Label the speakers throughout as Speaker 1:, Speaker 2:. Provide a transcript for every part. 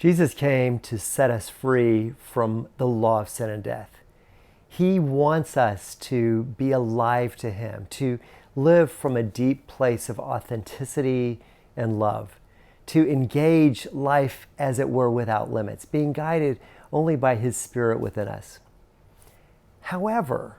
Speaker 1: Jesus came to set us free from the law of sin and death. He wants us to be alive to Him, to live from a deep place of authenticity and love, to engage life as it were without limits, being guided only by His Spirit within us. However,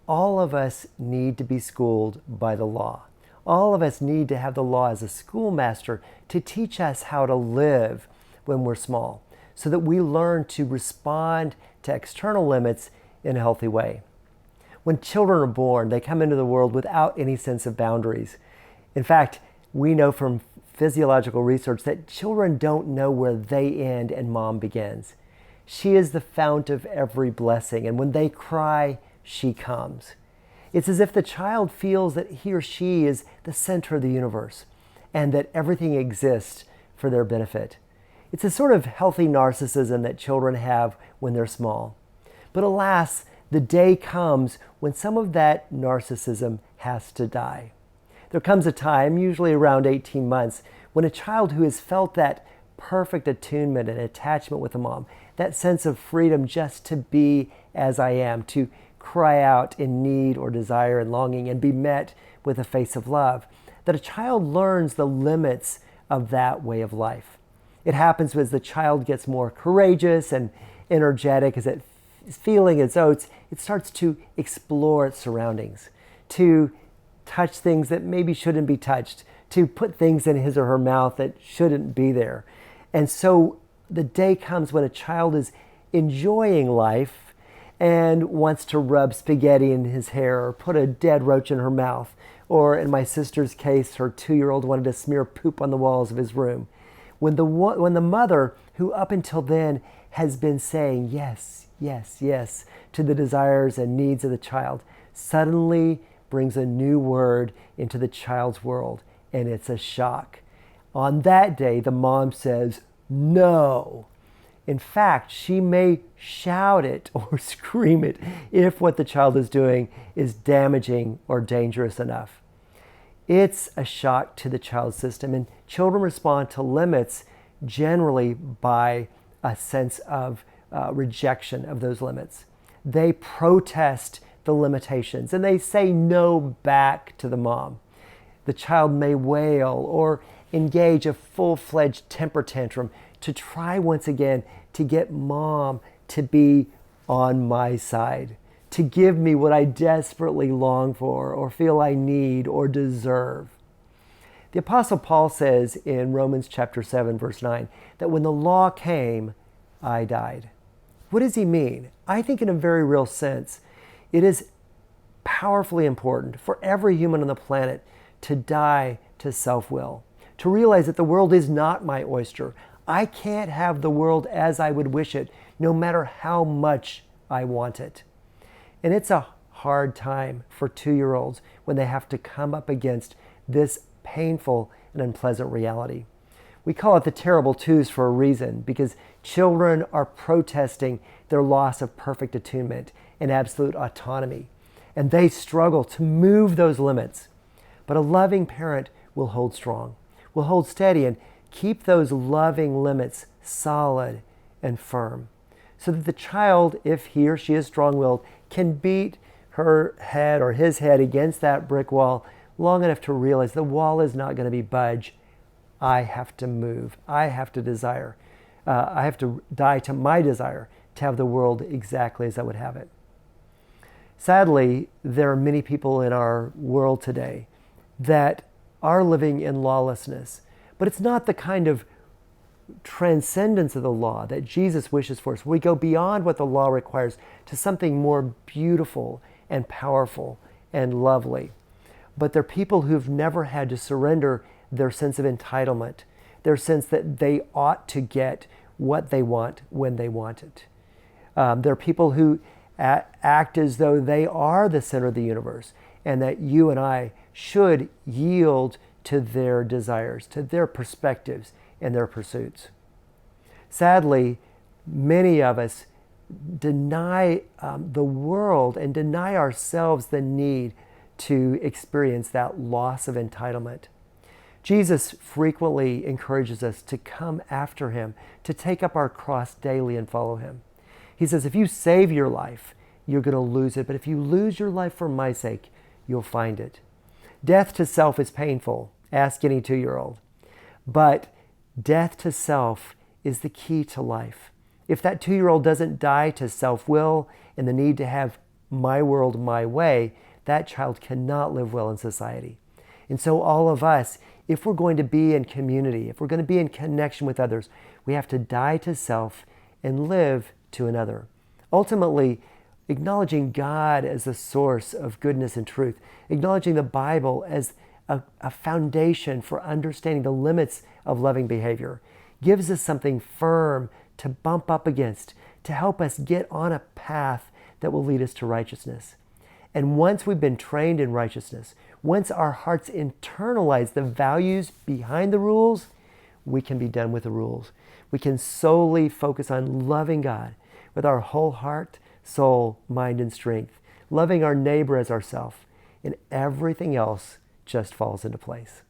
Speaker 1: all of us need to be schooled by the law. All of us need to have the law as a schoolmaster to teach us how to live when we're small, so that we learn to respond to external limits in a healthy way. When children are born, they come into the world without any sense of boundaries. In fact, we know from physiological research that children don't know where they end and mom begins. She is the fount of every blessing, and when they cry, she comes. It's as if the child feels that he or she is the center of the universe and that everything exists for their benefit. It's a sort of healthy narcissism that children have when they're small. But alas, the day comes when some of that narcissism has to die. There comes a time, usually around 18 months, when a child who has felt that perfect attunement and attachment with a mom, that sense of freedom just to be as I am, to cry out in need or desire and longing and be met with a face of love, that a child learns the limits of that way of life. It happens as the child gets more courageous and energetic, as it is feeling its oats, it starts to explore its surroundings, to touch things that maybe shouldn't be touched, to put things in his or her mouth that shouldn't be there. And so the day comes when a child is enjoying life and wants to rub spaghetti in his hair or put a dead roach in her mouth. Or in my sister's case, her 2-year-old wanted to smear poop on the walls of his room. When the mother, who up until then has been saying yes, yes, yes to the desires and needs of the child, suddenly brings a new word into the child's world, and it's a shock. On that day, the mom says, no. In fact, she may shout it or scream it if what the child is doing is damaging or dangerous enough. It's a shock to the child's system, and children respond to limits generally by a sense of rejection of those limits. They protest the limitations and they say no back to the mom. The child may wail or engage a full-fledged temper tantrum to try once again to get mom to be on my side, to give me what I desperately long for or feel I need or deserve. The Apostle Paul says in Romans chapter 7, verse 9, that when the law came, I died. What does he mean? I think in a very real sense, it is powerfully important for every human on the planet to die to self-will, to realize that the world is not my oyster. I can't have the world as I would wish it, no matter how much I want it. And it's a hard time for 2-year-olds when they have to come up against this painful and unpleasant reality. We call it the terrible twos for a reason, because children are protesting their loss of perfect attunement and absolute autonomy. And they struggle to move those limits. But a loving parent will hold strong, will hold steady and keep those loving limits solid and firm, so that the child, if he or she is strong-willed, can beat her head or his head against that brick wall long enough to realize the wall is not going to be budge. I have to move. I have to desire. I have to die to my desire to have the world exactly as I would have it. Sadly, there are many people in our world today that are living in lawlessness, but it's not the kind of transcendence of the law that Jesus wishes for us. We go beyond what the law requires to something more beautiful and powerful and lovely. But they're people who've never had to surrender their sense of entitlement, their sense that they ought to get what they want when they want it. They're people who act as though they are the center of the universe and that you and I should yield to their desires, to their perspectives and their pursuits. Sadly, many of us deny the world and deny ourselves the need to experience that loss of entitlement. Jesus frequently encourages us to come after him, to take up our cross daily and follow him. He says, if you save your life, you're going to lose it. But if you lose your life for my sake, you'll find it. Death to self is painful. Ask any 2-year-old. But death to self is the key to life. If that 2-year-old doesn't die to self-will and the need to have my world my way, that child cannot live well in society. And so all of us, if we're going to be in community, if we're going to be in connection with others, we have to die to self and live to another. Ultimately, acknowledging God as the source of goodness and truth, acknowledging the Bible as a foundation for understanding the limits of loving behavior, gives us something firm to bump up against, to help us get on a path that will lead us to righteousness. And once we've been trained in righteousness, once our hearts internalize the values behind the rules, we can be done with the rules. We can solely focus on loving God with our whole heart, soul, mind, and strength, loving our neighbor as ourselves, and everything else just falls into place.